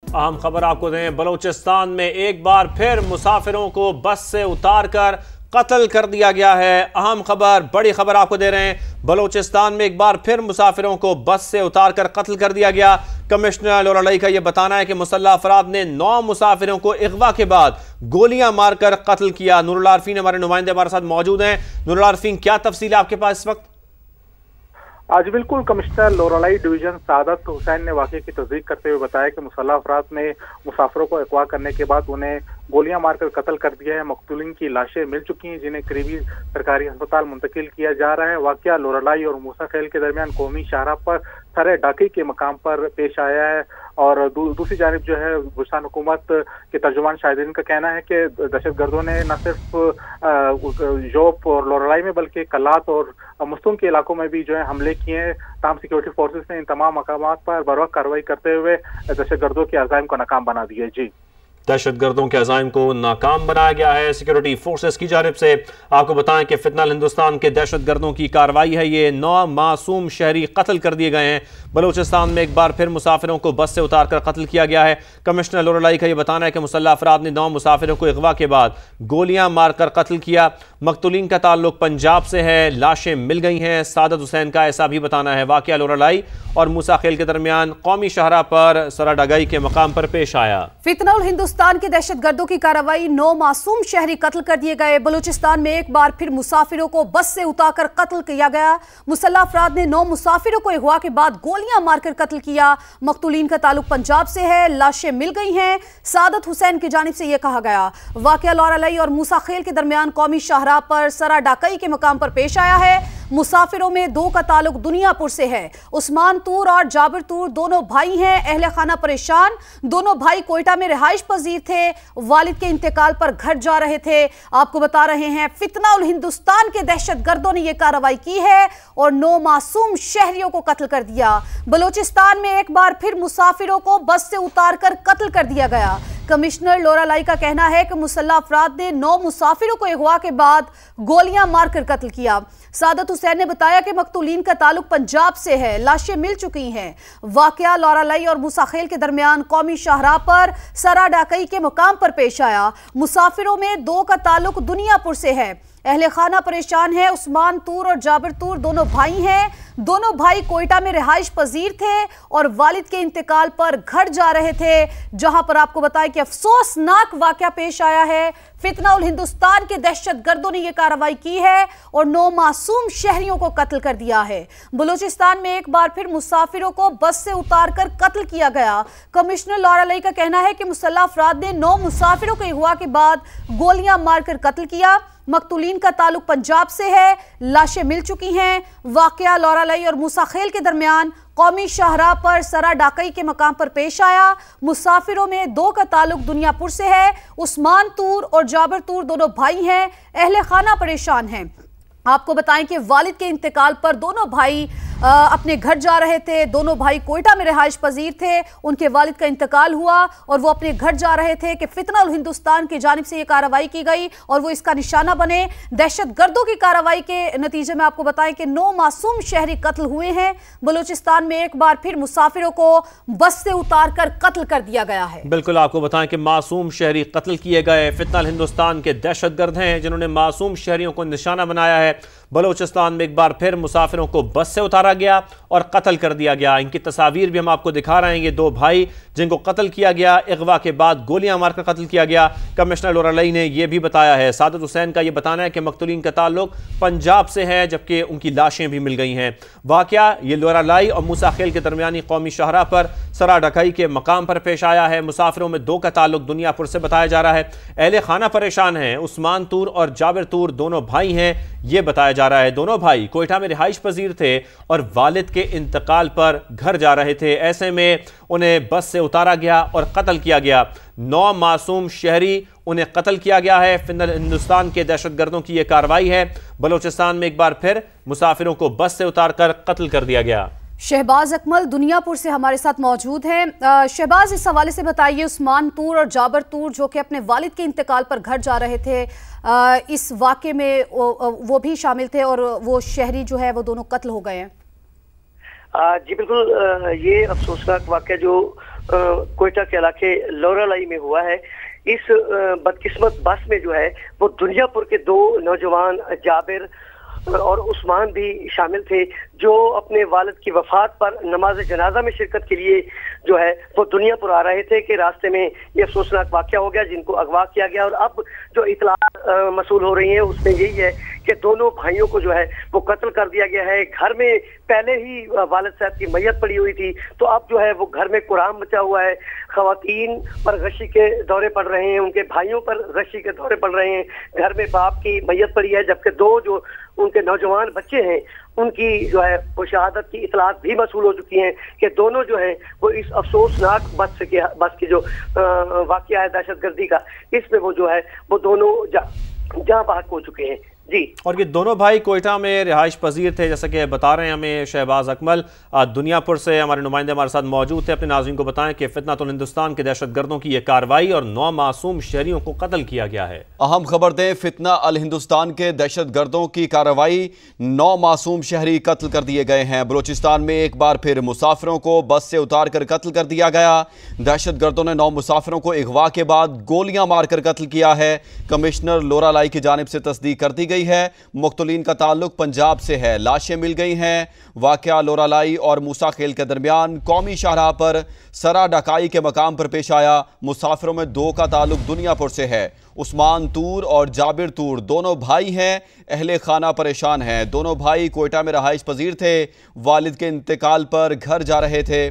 अहम खबर आपको दें, बलूचिस्तान में एक बार फिर मुसाफिरों को बस से उतार कर कत्ल कर दिया गया है। अहम खबर, बड़ी खबर आपको दे रहे हैं, बलूचिस्तान में एक बार फिर मुसाफिरों को बस से उतार कर कत्ल कर दिया गया। कमिश्नर लोरालाई का यह बताना है कि मुसल्लह अफराद ने 9 मुसाफिरों को अगवा के बाद गोलियां मारकर कत्ल किया। नूरुल आरफीन हमारे नुमाइंदे हमारे साथ मौजूद हैं। नूरुल आरफीन, क्या तफसील है आपके पास इस वक्त? आज बिल्कुल कमिश्नर लोरालाई डिवीजन सादत हुसैन ने वाक़े की तस्दीक करते हुए बताया कि मुसल्लह अफराद ने मुसाफिरों को अगवा करने के बाद उन्हें गोलियां मारकर कत्ल कर दिया है। मकतूलिन की लाशें मिल चुकी हैं, जिन्हें करीबी सरकारी अस्पताल मुंतकिल किया जा रहा है। वाक़या लोरालाई और मूसा खेल के दरमियान कौमी शाहराह पर सरे डाकी के मकाम पर पेश आया है। और दूसरी जानिब जो है बलूचिस्तान हुकूमत के तर्जुमान शाहिदीन का कहना है कि दहशतगर्दों ने न सिर्फ जोप और लोरालाई में बल्कि कलात और मुस्तून के इलाकों में भी जो है हमले किए हैं। तमाम सिक्योरिटी फोर्सेस ने इन तमाम मकामात पर बरवक्त कार्रवाई करते हुए दहशतगर्दों के अज़ाइम को नाकाम बना दिया। जी, दहशतगर्दों के अज़ाइम को नाकाम बनाया गया है सिक्योरिटी फोर्सेस की जानिब से। आपको बताएं कि फितनल हिंदुस्तान के दहशतगर्दों की कार्रवाई है ये। 9 मासूम शहरी कत्ल कर दिए गए हैं। बलूचिस्तान में एक बार फिर मुसाफिरों को बस से उतार कर कत्ल किया गया है। कमिश्नर लोरालाई का यह बताना है कि मुसल्लह अफराद ने 9 मुसाफिरों को अगवा के बाद गोलियां मारकर कत्ल किया। मकतूलीन का ताल्लुक पंजाब से है, लाशें मिल गई हैं। सादत हुसैन का ऐसा भी बताना है। वाक़या लोरालाई और मूसा खेल के दरमियान कौमी शाहराह पर सराडागाई के मकाम पर पेश आया। फितनल हिंदुस्तान के दहशतगर्दों की कार्रवाई, 9 मासूम शहरी कत्ल कर दिए गए। बलूचिस्तान में एक बार फिर मुसाफिरों को बस से उतारकर कत्ल किया गया। मुसल्लह अफराद ने 9 मुसाफिरों को अगवा के बाद गोलियां मारकर कत्ल किया। मकतूलीन का ताल्लुक पंजाब से है, लाशें मिल गई हैं। सादत हुसैन की जानिब से यह कहा गया। वाक़या लोरालाई और मूसा खेल के दरमियान कौमी शाहराह पर सरा डाकई के मकाम पर पेश आया है। मुसाफिरों में 2 का ताल्लुक दुनियापुर से है। उस्मान तूर और जाबिर तूर दोनों भाई हैं। अहले खाना परेशान। दोनों भाई कोयटा में रिहाइश पजीर थे, वालिद के इंतकाल पर घर जा रहे थे। आपको बता रहे हैं फितनल हिंदुस्तान के दहशतगर्दों ने यह कार्रवाई की है और 9 मासूम शहरियों को कत्ल कर दिया। बलूचिस्तान में एक बार फिर मुसाफिरों को बस से उतारकर कत्ल कर दिया गया। कमिश्नर लोरालाई का कहना है कि मुसल्लह अफराद ने 9 मुसाफिरों को अगवा के बाद गोलियां मारकर कत्ल किया। सादत हुसैन ने बताया कि मकतूलीन का ताल्लुक पंजाब से है, लाशें मिल चुकी हैं। वाक़या लोरालाई और मूसा खेल के दरमियान कौमी शाहराह पर सरा डाकई के मुकाम पर पेश आया। मुसाफिरों में 2 का ताल्लुक दुनियापुर से है। अहले खाना परेशान है। उस्मान तूर और जाबिर तूर दोनों भाई हैं। दोनों भाई कोयटा में रिहाइश पजीर थे और वालिद के इंतकाल पर घर जा रहे थे, जहां पर आपको बताएं कि अफसोसनाक वाकया पेश आया है। फितनल हिंदुस्तान के दहशतगर्दों ने यह कार्रवाई की है और 9 मासूम शहरियों को कत्ल कर दिया है। बलूचिस्तान में एक बार फिर मुसाफिरों को बस से उतारकर कत्ल किया गया। कमिश्नर लोरालाई का कहना है कि मुसल्लह अफराद ने 9 मुसाफिरों को अगवा के बाद गोलियां मारकर कत्ल किया। मकतूलीन का ताल्लुक पंजाब से है, लाशें मिल चुकी हैं। वाक़या लोरालाई और मूसा खेल के दरमियान कौमी शाहराह पर सरा डाकई के मकाम पर पेश आया। मुसाफिरों में 2 का ताल्लुक दुनियापुर से है। उस्मान तूर और जाबिर तूर दोनों भाई हैं। अहले खाना परेशान हैं। आपको बताएं कि वालिद के इंतकाल पर दोनों भाई अपने घर जा रहे थे। दोनों भाई कोयटा में रिहाइश पजीर थे। उनके वालिद का इंतकाल हुआ और वो अपने घर जा रहे थे कि फितनल हिंदुस्तान की जानिब से ये कार्रवाई की गई और वो इसका निशाना बने। दहशतगर्दों की कार्रवाई के नतीजे में आपको बताएं कि 9 मासूम शहरी कत्ल हुए हैं। बलूचिस्तान में एक बार फिर मुसाफिरों को बस से उतार कर कत्ल कर दिया गया है। बिल्कुल, आपको बताएं कि मासूम शहरी कत्ल किए गए। फितनल हिंदुस्तान के दहशतगर्द हैं जिन्होंने मासूम शहरियों को निशाना बनाया है। बलूचिस्तान में एक बार फिर मुसाफिरों को बस से उतारा गया और कत्ल कर दिया गया। इनकी तस्वीर भी हम आपको दिखा रहे हैं। ये 2 भाई जिनको कत्ल किया गया, अगवा के बाद गोलियां मारकर कत्ल किया गया। कमिश्नर लोरालाई ने यह भी बताया है। सादत हुसैन का यह बताना है कि मकतूलीन का ताल्लुक पंजाब से है, जबकि उनकी लाशें भी मिल गई हैं। वाक़या ये लोरालाई और मूसा खेल के दरमियानी कौमी शाहराह पर सरा डाकई के मकाम पर पेश आया है। मुसाफिरों में 2 का ताल्लुक दुनियापुर से बताया जा रहा है। अहले खाना परेशान हैं। उस्मान तूर और जाबिर तूर दोनों भाई हैं, यह बताया जा रहा है। दोनों भाई कोयटा में रिहाइश पजीर थे और वालिद के इंतकाल पर घर जा रहे थे। ऐसे में उन्हें बस से उतारा गया और कत्ल किया गया। 9 मासूम शहरी उन्हें कत्ल किया गया है। फितनल हिंदुस्तान के दहशतगर्दों की यह कार्रवाई है। बलूचिस्तान में एक बार फिर मुसाफिरों को बस से उतारकर कत्ल कर दिया गया। शहबाज अकमल दुनियापुर से हमारे साथ मौजूद हैं। शहबाज, इस हवाले से बताइए, उस्मान तूर और जाबिर तूर जो कि अपने वालिद के इंतकाल पर घर जा रहे थे, इस वाक़े में वो भी शामिल थे और वो शहरी जो है वो दोनों कत्ल हो गए हैं। जी बिल्कुल, ये अफसोसनाक वाक़या जो कोयटा के इलाके लोरालाई में हुआ है। इस बदकिस्मत बस में जो है वो दुनियापुर के 2 नौजवान जाबिर और उस्मान भी शामिल थे, जो अपने वालिद की वफात पर नमाज जनाजा में शिरकत के लिए जो है वो दुनियापुर आ रहे थे कि रास्ते में ये अफसोसनाक वाक़या हो गया, जिनको अगवा किया गया। और अब जो इतला मसूल हो रही है उसमें यही है कि दोनों भाइयों को जो है वो कत्ल कर दिया गया है। घर में पहले ही वालिद साहब की मैयत पड़ी हुई थी, तो अब जो है वो घर में कुराम मचा हुआ है। खवातीन पर गशी के दौरे पड़ रहे हैं, उनके भाइयों पर गशी के दौरे पड़ रहे हैं। घर में बाप की मैयत पड़ी है, जबकि 2 जो उनके नौजवान बच्चे हैं उनकी जो है वो शहादत की इतलात भी मसूल हो चुकी हैं कि दोनों जो हैं वो इस अफसोसनाक बस की जो वाक़या है दहशतगर्दी का, इसमें वो जो है वो दोनों जहाँ बहक हो चुके हैं जी। और ये दोनों भाई कोयटा में रिहाइश पजीर थे, जैसा कि बता रहे हैं हमें शहबाज अकमल। दुनियापुर से हमारे नुमाइंदे हमारे साथ मौजूद थे। अपने नाज़रीन को बताएं कि फितनातुल हिंदुस्तान के दहशत गर्दों की यह कार्रवाई और 9 मासूम शहरियों को कत्ल किया गया है। अहम खबर दें, फितना अल हिंदुस्तान के दहशत गर्दों की कार्रवाई, 9 मासूम शहरी कत्ल कर दिए गए हैं। बलूचिस्तान में एक बार फिर मुसाफिरों को बस से उतार कर कत्ल कर दिया गया। दहशत गर्दों ने 9 मुसाफिरों को अगवा के बाद गोलियां मारकर कत्ल किया है। कमिश्नर लोरालाई की जानिब से तस्दीक कर दी गई है। मुख्तलिन का ताल्लुक पंजाब से है। लाशें मिल गई हैं। वाक़या लोरालाई और मूसा खेल के दरमियान कौमी शाहराह पर सरा डकाई के मकाम पर पेश आया। मुसाफिरों में 2 का ताल्लुक दुनियापुर से है। उस्मान तूर और जाबिर तूर दोनों भाई हैं। अहले खाना परेशान हैं। दोनों भाई कोयटा में रहाइश पजीर थे। वालिद के इंतकाल पर घर जा रहे थे।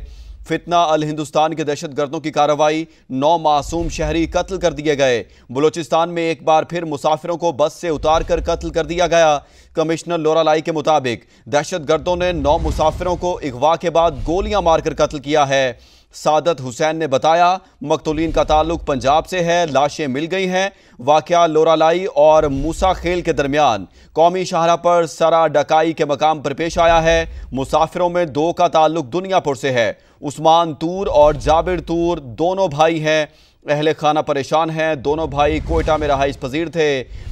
फितना अल हिंदुस्तान के दहशत गर्दों की कार्रवाई, 9 मासूम शहरी कत्ल कर दिए गए। बलूचिस्तान में एक बार फिर मुसाफिरों को बस से उतार कर कत्ल कर दिया गया। कमिश्नर लोरालाई के मुताबिक दहशत गर्दों ने 9 मुसाफिरों को अगवा के बाद गोलियां मारकर कत्ल किया है। सादत हुसैन ने बताया, मकतूलीन का ताल्लुक पंजाब से है। लाशें मिल गई हैं। वाक़या लोरालाई और मूसा खेल के दरमियान कौमी शाहराह पर सरा डकाई के मकाम पर पेश आया है। मुसाफिरों में 2 का ताल्लुक दुनियापुर से है। उस्मान तूर और जाबिर तूर दोनों भाई हैं। अहले खाना परेशान हैं। दोनों भाई कोयटा में रहाइश पजीर थे।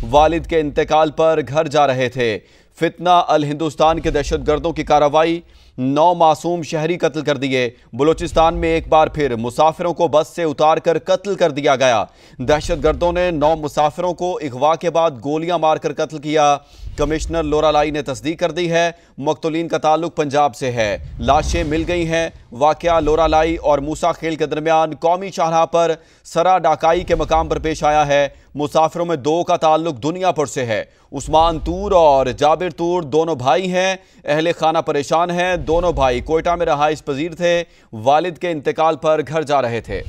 वालिद के इंतकाल पर घर जा रहे थे। फितना अल हिंदुस्तान के दहशत गर्दों की कार्रवाई, 9 मासूम शहरी कत्ल कर दिए। बलूचिस्तान में एक बार फिर मुसाफिरों को बस से उतार कर कत्ल कर दिया गया। दहशत गर्दों ने 9 मुसाफिरों को अगवा के बाद गोलियां मारकर कत्ल किया। कमिश्नर लोरालाई ने तस्दीक कर दी है। मकतूलीन का ताल्लुक पंजाब से है। लाशें मिल गई हैं। वाक़या लोरालाई और मूसा खेल के दरमियान कौमी शाहराह पर सरा डाकाई के मकाम पर पेश आया है। मुसाफिरों में 2 का ताल्लुक दुनियापुर से है। उस्मान तूर और जाबिर तूर दोनों भाई हैं। अहले खाना परेशान हैं। दोनों भाई कोयटा में रहाइश पजीर थे। वालिद के इंतकाल पर घर जा रहे थे।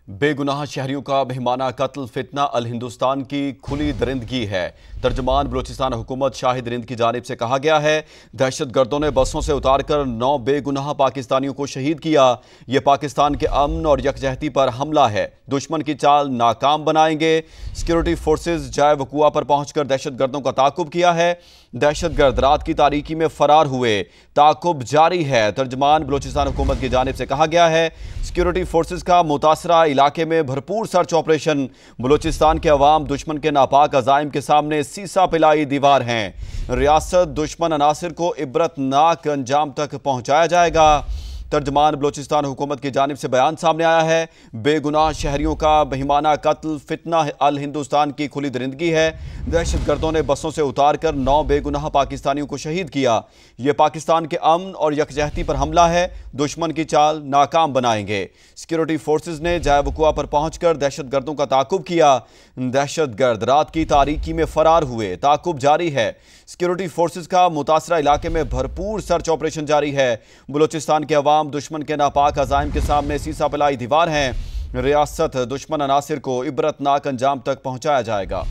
बेगुनाह शहरियों का बेईमाना कत्ल फितना अल हिंदुस्तान की खुली दरिंदगी है। तर्जुमान बलूचिस्तान हुकूमत शाहिद रिंद की जानिब से कहा गया है, दहशत गर्दों ने बसों से उतारकर 9 बेगुनाह पाकिस्तानियों को शहीद किया। ये पाकिस्तान के अमन और यकजहती पर हमला है। दुश्मन की चाल नाकाम बनाएंगे। सिक्योरिटी फोर्सेज जाए वकुआ पर पहुंचकर दहशत गर्दों का ताकुब किया है। दहशत गर्द रात की तारीकी में फरार हुए। ताकुब जारी है। तर्जुमान बलूचिस्तान हुकूमत की जानिब से कहा गया है, सिक्योरिटी फोर्सेज का मुतासरा इलाके में भरपूर सर्च ऑपरेशन। बलूचिस्तान के अवाम दुश्मन के नापाक अजाइम के सामने सीसा पिलाई दीवार हैं। रियासत दुश्मन अनासिर को इबरतनाक अंजाम तक पहुंचाया जाएगा। तर्जुमान बलूचिस्तान हुकूमत की जानिब से बयान सामने आया है। बेगुनाह शहरियों का बेईमाना कत्ल फितना अल हिंदुस्तान की खुली दरिंदगी है। दहशत गर्दों ने बसों से उतार कर 9 बेगुनाह पाकिस्तानियों को शहीद किया। ये पाकिस्तान के अमन और यकजहती पर हमला है। दुश्मन की चाल नाकाम बनाएंगे। सिक्योरिटी फोर्सेज ने जाए वकुआ पर पहुंचकर दहशत गर्दों का ताकुब किया। दहशत गर्द रात की तारीकी में फरार हुए। ताकुब जारी है। सिक्योरिटी फोर्सेज का मुतासरा इलाके में भरपूर सर्च ऑपरेशन जारी है। बलूचिस्तान के अवाम दुश्मन के नापाक अजाइम के सामने सीसा पिलाई दीवार हैं। रियासत दुश्मन अनासिर को इबरतनाक अंजाम तक पहुंचाया जाएगा।